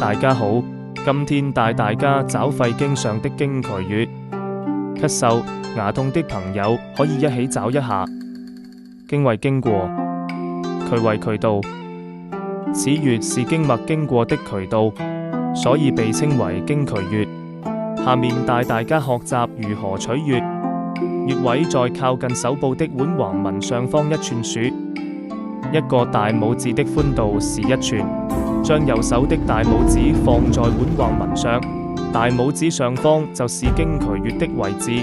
大家好，今天帶大家找肺經上的經渠穴。咳嗽、牙痛的朋友可以一起找一下。經為經過，渠為渠道，此穴是經脈經過的渠道，所以被稱為經渠穴。下面帶大家學習如何取穴。穴位在靠近手部的腕橫紋上方1寸處，一個大拇指的寬度是1寸。將右手的大拇指放在腕橫紋上，大拇指上方就是經渠穴的位置。